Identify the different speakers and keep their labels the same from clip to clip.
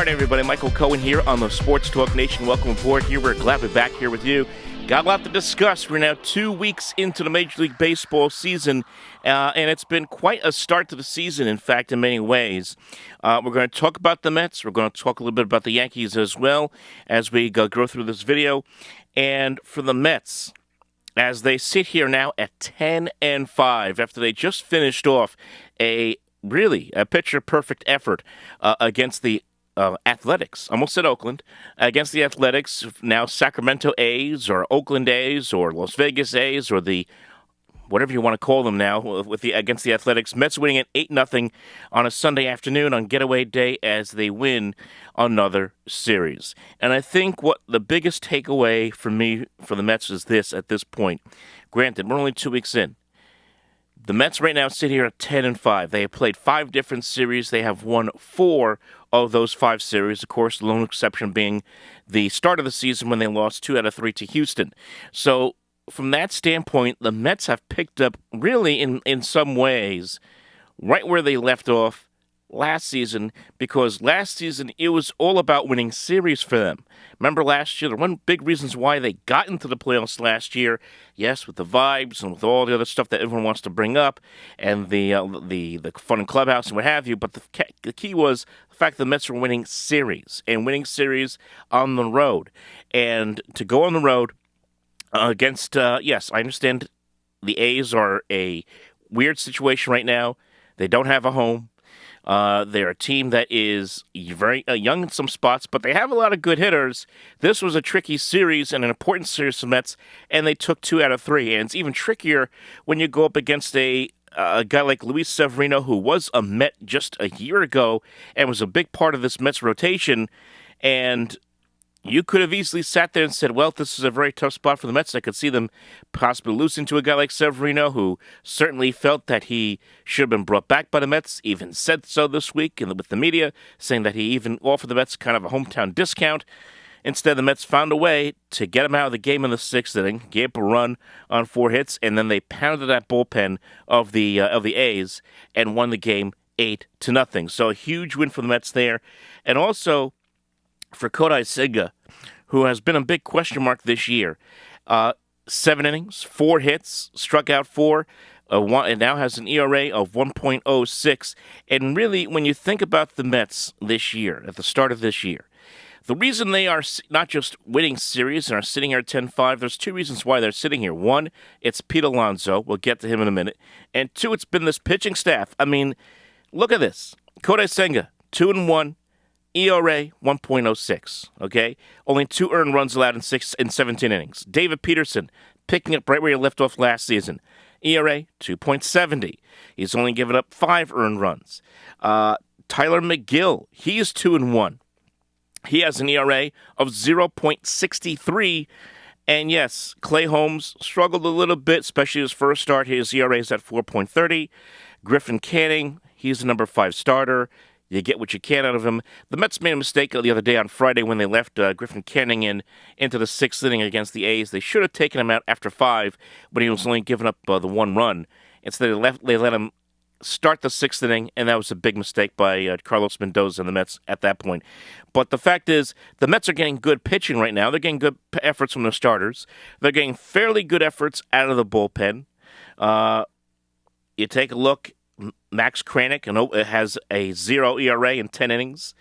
Speaker 1: right, everybody. Michael Cohen here on the Sports Talk Nation. Welcome aboard here. We're glad to be back here with you. Got a lot to discuss. We're now 2 weeks into the Major League Baseball season, and it's been quite a start to the season, in fact, in many ways. We're going to talk about the Mets. We're going to talk a little bit about the Yankees as well as we go through this video. And for the Mets, as they sit here now at 10-5, after they just finished off a picture-perfect effort against the Athletics. Almost said Oakland. Against the Athletics, now Sacramento A's or Oakland A's or Las Vegas A's or the whatever you want to call them now against the Athletics. Mets winning at 8-0 on a Sunday afternoon on getaway day as they win another series. And I think what the biggest takeaway for me for the Mets is this at this point. Granted, we're only 2 weeks in. The Mets right now sit here at 10-5. They have played 5 different series. They have won 4 of those 5 series. Of course, the lone exception being the start of the season when they lost 2 out of 3 to Houston. So from that standpoint, the Mets have picked up really in some ways right where they left off last season, because last season it was all about winning series for them. Remember last year, the one big reasons why they got into the playoffs last year, yes, with the vibes and with all the other stuff that everyone wants to bring up, and the fun in clubhouse and what have you, but the key was the fact that the Mets were winning series, and winning series on the road. And to go on the road against, yes, I understand the A's are a weird situation right now. They don't have a home. They're a team that is very young in some spots, but they have a lot of good hitters. This was a tricky series and an important series for the Mets, and they took 2 out of 3. And it's even trickier when you go up against a guy like Luis Severino, who was a Met just a year ago and was a big part of this Mets rotation. And you could have easily sat there and said, well, this is a very tough spot for the Mets. I could see them possibly losing to a guy like Severino, who certainly felt that he should have been brought back by the Mets, even said so this week with the media, saying that he even offered the Mets kind of a hometown discount. Instead, the Mets found a way to get him out of the game in the 6th inning, gave up a run on 4 hits, and then they pounded that bullpen of the A's and won the game 8-0. So a huge win for the Mets there. And also for Kodai Senga, who has been a big question mark this year. 7 innings, 4 hits, struck out 4, and now has an ERA of 1.06. And really, when you think about the Mets this year, at the start of this year, the reason they are not just winning series and are sitting here at 10-5, there's 2 reasons why they're sitting here. 1, it's Pete Alonso. We'll get to him in a minute. And 2, it's been this pitching staff. I mean, look at this. Kodai Senga, 2-1. ERA 1.06, okay? Only 2 earned runs allowed in 17 innings. David Peterson picking up right where he left off last season. ERA 2.70. He's only given up 5 earned runs. Tyler McGill, he is 2-1. He has an ERA of 0.63. And yes, Clay Holmes struggled a little bit, especially his first start. His ERA is at 4.30. Griffin Canning, he's the number 5 starter. You get what you can out of him. The Mets made a mistake the other day on Friday when they left Griffin Canning into the 6th inning against the A's. They should have taken him out after 5, but he was only giving up the 1 run. Instead, they let him start the 6th inning, and that was a big mistake by Carlos Mendoza and the Mets at that point. But the fact is, the Mets are getting good pitching right now. They're getting good efforts from their starters. They're getting fairly good efforts out of the bullpen. You take a look. Max Kranick has a 0 ERA in 10 innings.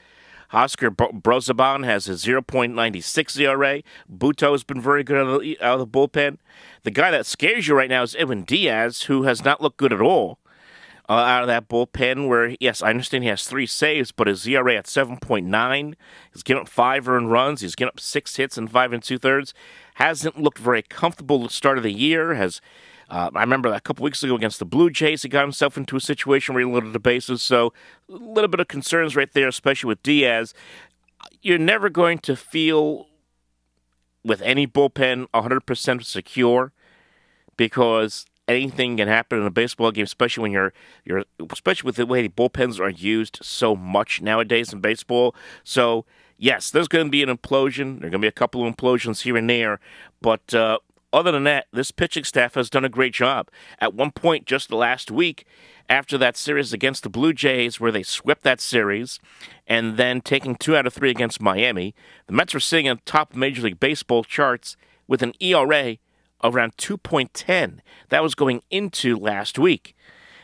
Speaker 1: Oscar Brozaban has a 0.96 ERA. Buto has been very good out of the bullpen. The guy that scares you right now is Edwin Diaz, who has not looked good at all out of that bullpen, where, yes, I understand he has 3 saves, but his ERA at 7.9. He's given up 5 earned runs. He's given up 6 hits in 5 2/3. Hasn't looked very comfortable at the start of the year. I remember a couple weeks ago against the Blue Jays, he got himself into a situation where he loaded the bases. So a little bit of concerns right there, especially with Diaz. You're never going to feel with any bullpen 100% secure, because anything can happen in a baseball game, especially when especially with the way the bullpens are used so much nowadays in baseball. So yes, there's going to be an implosion. There are going to be a couple of implosions here and there, but other than that, this pitching staff has done a great job. At one point, just last week, after that series against the Blue Jays, where they swept that series, and then taking 2 out of 3 against Miami, the Mets were sitting on top of Major League Baseball charts with an ERA of around 2.10. That was going into last week.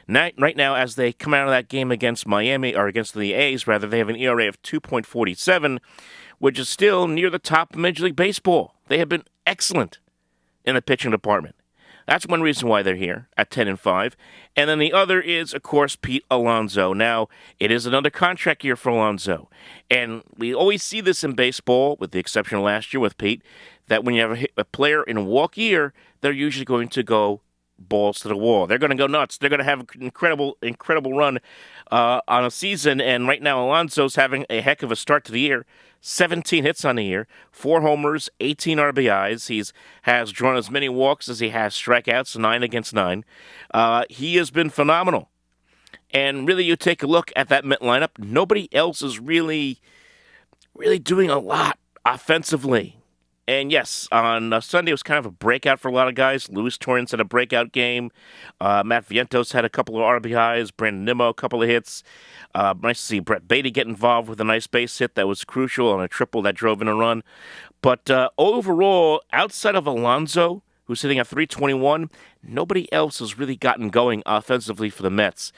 Speaker 1: Right now, as they come out of that game against Miami, or against the A's, rather, they have an ERA of 2.47, which is still near the top of Major League Baseball. They have been excellent in the pitching department. That's one reason why they're here at 10-5. And then the other is, of course, Pete Alonso. Now, it is another contract year for Alonso. And we always see this in baseball, with the exception of last year with Pete, that when you have a player in a walk year, they're usually going to go balls to the wall. They're going to go nuts. They're going to have an incredible run on a season. And right now, Alonso's having a heck of a start to the year. 17 hits on the year, 4 homers, 18 RBIs. He has drawn as many walks as he has strikeouts, 9 against 9. He has been phenomenal. And really, you take a look at that Met lineup, nobody else is really doing a lot offensively. And yes, on Sunday it was kind of a breakout for a lot of guys. Luis Torrens had a breakout game. Matt Vientos had a couple of RBIs. Brandon Nimmo, a couple of hits. Nice to see Brett Beatty get involved with a nice base hit that was crucial on a triple that drove in a run. But overall, outside of Alonso, who's sitting at 321, nobody else has really gotten going offensively for the Mets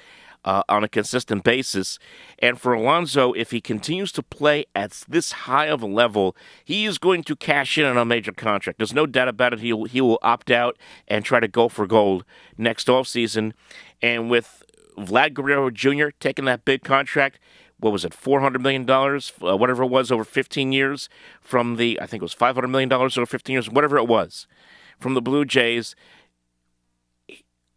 Speaker 1: on a consistent basis. And for Alonso, if he continues to play at this high of a level, he is going to cash in on a major contract. There's no doubt about it. He will opt out and try to go for gold next offseason. And with Vlad Guerrero Jr. taking that big contract, what was it, $400 million, whatever it was, over 15 years from I think it was $500 million over 15 years, whatever it was, from the Blue Jays,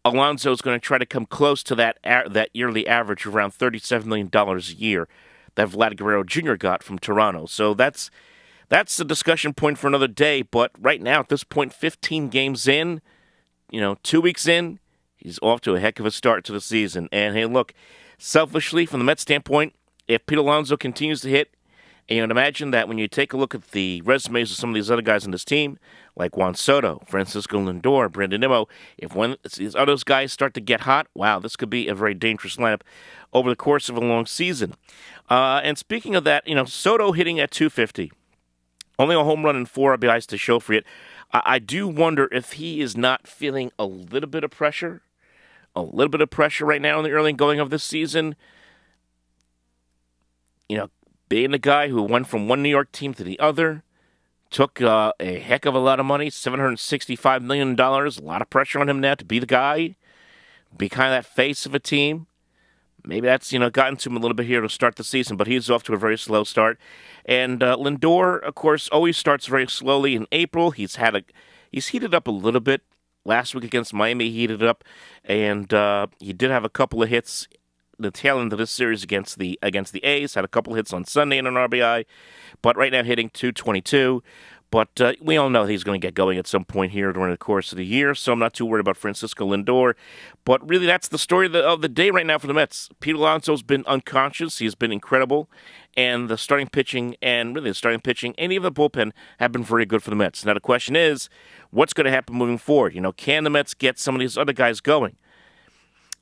Speaker 1: Alonso is going to try to come close to that yearly average of around $37 million a year that Vlad Guerrero Jr. got from Toronto. So that's a discussion point for another day. But right now, at this point, 15 games in, 2 weeks in, he's off to a heck of a start to the season. And hey, look, selfishly, from the Mets standpoint, if Pete Alonso continues to hit, and you'd imagine that when you take a look at the resumes of some of these other guys on this team, like Juan Soto, Francisco Lindor, Brandon Nimmo, if one of these other guys start to get hot, wow, this could be a very dangerous lineup over the course of a long season. And speaking of that, Soto hitting at 250, only a home run and 4 RBIs to show for it. I do wonder if he is not feeling a little bit of pressure right now in the early going of this season. Being the guy who went from one New York team to the other, took a heck of a lot of money, $765 million, a lot of pressure on him now to be the guy, be kind of that face of a team. Maybe that's, gotten to him a little bit here to start the season, but he's off to a very slow start. And Lindor, of course, always starts very slowly in April. He's heated up a little bit. Last week against Miami, he heated up, and he did have a couple of hits the tail end of this series against the A's. Had a couple hits on Sunday and an RBI, but right now hitting 222. But we all know he's going to get going at some point here during the course of the year, so I'm not too worried about Francisco Lindor. But really, that's the story of the day right now for the Mets. Pete Alonso's been unconscious. He's been incredible. And the starting pitching and the bullpen have been very good for the Mets. Now, the question is, what's going to happen moving forward? Can the Mets get some of these other guys going?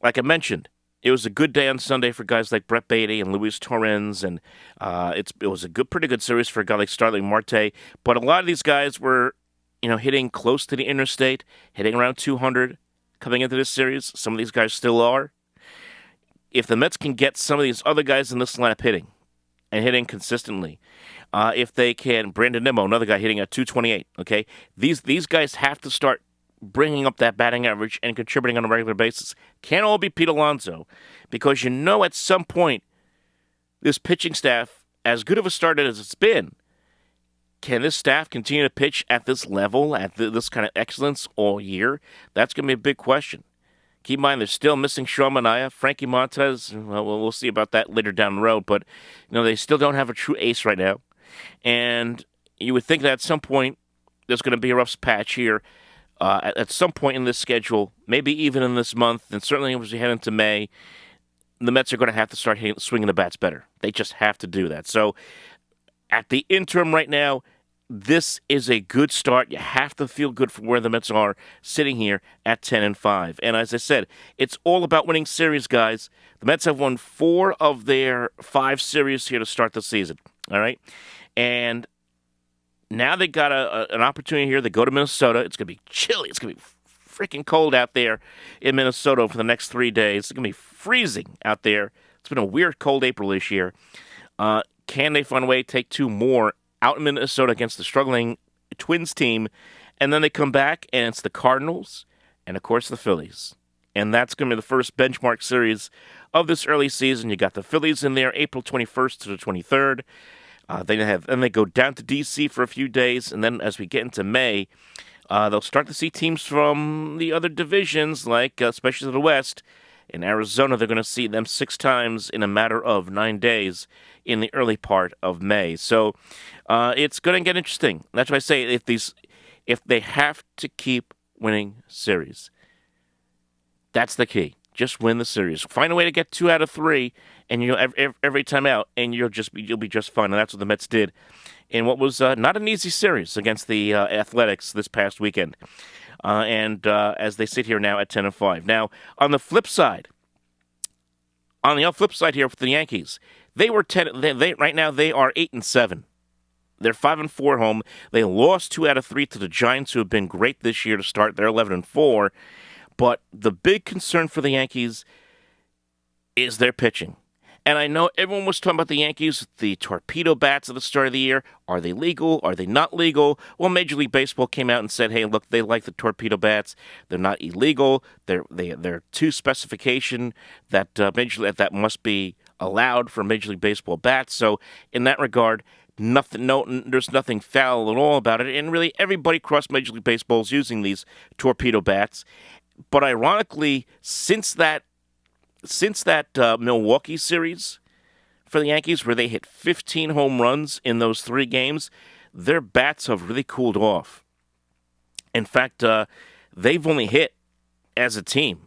Speaker 1: Like I mentioned, it was a good day on Sunday for guys like Brett Beatty and Luis Torrens, and it was a pretty good series for a guy like Starling Marte. But a lot of these guys were, hitting close to the interstate, hitting around 200 coming into this series. Some of these guys still are. If the Mets can get some of these other guys in this lineup hitting consistently, if they can, Brandon Nimmo, another guy hitting at 228. Okay, these guys have to start bringing up that batting average and contributing on a regular basis. Can't all be Pete Alonso, because at some point, this pitching staff, as good of a start as it's been, can this staff continue to pitch at this level, at this kind of excellence all year? That's going to be a big question. Keep in mind, they're still missing Sean Manaea, Frankie Montas. Well, we'll see about that later down the road, but they still don't have a true ace right now. And you would think that at some point, there's going to be a rough patch here. At some point in this schedule, maybe even in this month, and certainly as we head into May, the Mets are going to have to start swinging the bats better. They just have to do that. So, at the interim right now, this is a good start. You have to feel good for where the Mets are sitting here at 10-5. And as I said, it's all about winning series, guys. The Mets have won 4 of their 5 series here to start the season. All right, and now they got an opportunity here. They go to Minnesota. It's going to be chilly. It's going to be freaking cold out there in Minnesota for the next 3 days. It's going to be freezing out there. It's been a weird cold April this year. Can they find a way to take 2 more out in Minnesota against the struggling Twins team? And then they come back, and it's the Cardinals and, of course, the Phillies. And that's going to be the first benchmark series of this early season. You got the Phillies in there April 21st to the 23rd. Then they go down to D.C. for a few days, and then as we get into May, they'll start to see teams from the other divisions, like especially the West. In Arizona, they're going to see them 6 times in a matter of 9 days in the early part of May. So it's going to get interesting. That's why I say if they have to keep winning series, that's the key. Just win the series. Find a way to get 2 out of 3, and every time out, and you'll be just fine. And that's what the Mets did in what was not an easy series against the Athletics this past weekend. As they sit here now at 10-5. Now on the flip side here for the Yankees, they were 10. They right now they are 8-7. They're 5-4 home. They lost 2 out of 3 to the Giants, who have been great this year to start. They're 11-4. But the big concern for the Yankees is their pitching. And I know everyone was talking about the Yankees, the torpedo bats at the start of the year. Are they legal? Are they not legal? Well, Major League Baseball came out and said, hey, look, they like the torpedo bats. They're not illegal. They're to specification that that must be allowed for Major League Baseball bats. So in that regard, there's nothing foul at all about it. And really, everybody across Major League Baseball is using these torpedo bats. But ironically, since that Milwaukee series for the Yankees, where they hit 15 home runs in those 3 games, their bats have really cooled off. In fact, they've only hit, as a team,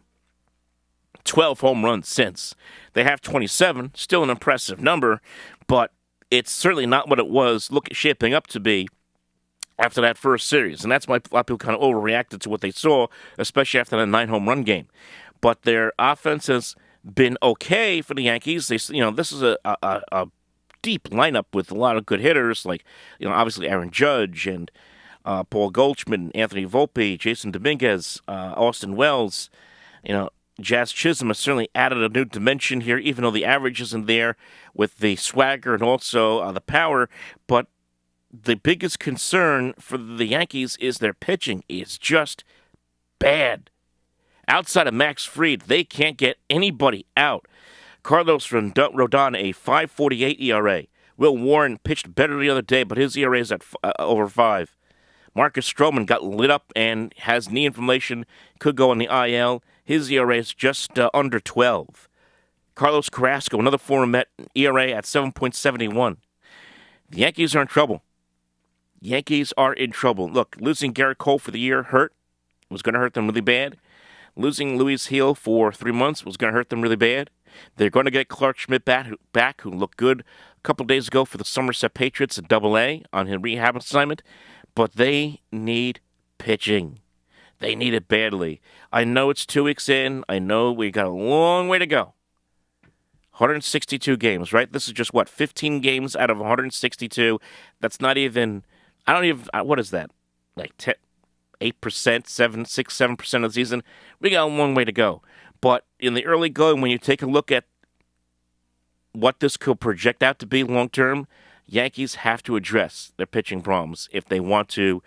Speaker 1: 12 home runs since. They have 27, still an impressive number, but it's certainly not what it was shaping up to be after that first series. And that's why a lot of people kind of overreacted to what they saw, especially after that 9 home run game. But their offense has been okay for the Yankees. This is a deep lineup with a lot of good hitters, like obviously Aaron Judge and Paul Goldschmidt, Anthony Volpe, Jason Dominguez, Austin Wells. Jazz Chisholm has certainly added a new dimension here, even though the average isn't there with the swagger and also the power. But the biggest concern for the Yankees is their pitching is just bad. Outside of Max Fried, they can't get anybody out. Carlos Rodon, a 5.48 ERA. Will Warren pitched better the other day, but his ERA is at over 5. Marcus Stroman got lit up and has knee inflammation, could go on the IL. His ERA is just under 12. Carlos Carrasco, another former Met, ERA at 7.71. The Yankees are in trouble. Look, losing Garrett Cole for the year hurt. It was going to hurt them really bad. Losing Luis Gil for 3 months was going to hurt them really bad. They're going to get Clark Schmidt back, who looked good a couple days ago for the Somerset Patriots at AA on his rehab assignment. But they need pitching. They need it badly. I know it's 2 weeks in. I know we got a long way to go. 162 games, right? This is just, 15 games out of 162. That's not even, what is that? Like 8%, 7% of the season. We got a long way to go. But in the early going, when you take a look at what this could project out to be long term, Yankees have to address their pitching problems if they want to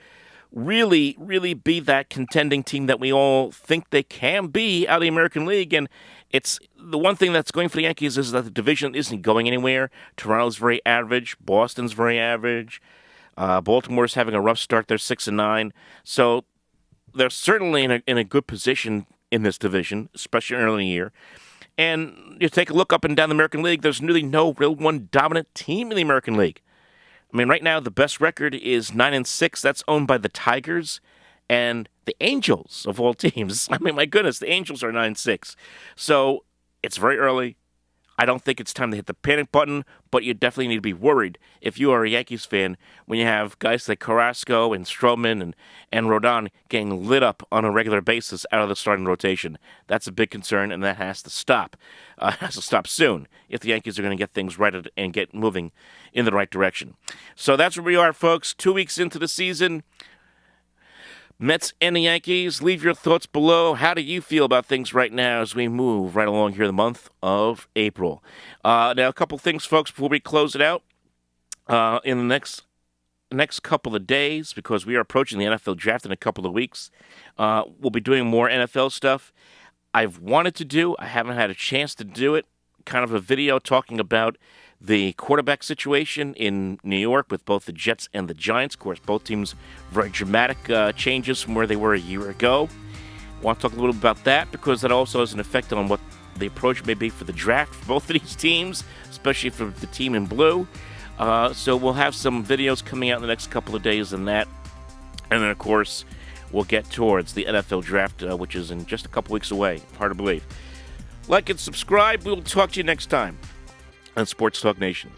Speaker 1: really, really be that contending team that we all think they can be out of the American League. And it's the one thing that's going for the Yankees is that the division isn't going anywhere. Toronto's very average. Boston's very average. Baltimore's having a rough start. They're 6-9. So they're certainly in a good position in this division, especially early in the year. And you take a look up and down the American League, there's really no real one dominant team in the American League. I mean, right now, the best record is 9-6. That's owned by the Tigers and the Angels, of all teams. I mean, my goodness, the Angels are 9-6. So it's very early. I don't think it's time to hit the panic button, but you definitely need to be worried if you are a Yankees fan when you have guys like Carrasco and Stroman and Rodon getting lit up on a regular basis out of the starting rotation. That's a big concern, and that has to stop. It has to stop soon if the Yankees are going to get things right and get moving in the right direction. So that's where we are, folks. 2 weeks into the season. Mets and the Yankees, leave your thoughts below. How do you feel about things right now as we move right along here in the month of April? Now, a couple things, folks, before we close it out. In the next couple of days, because we are approaching the NFL draft in a couple of weeks, we'll be doing more NFL stuff. I've wanted to do, I haven't had a chance to do it, kind of a video talking about the quarterback situation in New York with both the Jets and the Giants. Of course, both teams very dramatic changes from where they were a year ago. I want to talk a little bit about that because that also has an effect on what the approach may be for the draft for both of these teams, especially for the team in blue. So we'll have some videos coming out in the next couple of days on that. And then, of course, we'll get towards the NFL draft, which is in just a couple weeks away. Hard to believe. Like and subscribe. We will talk to you next time on Sports Talk Nation.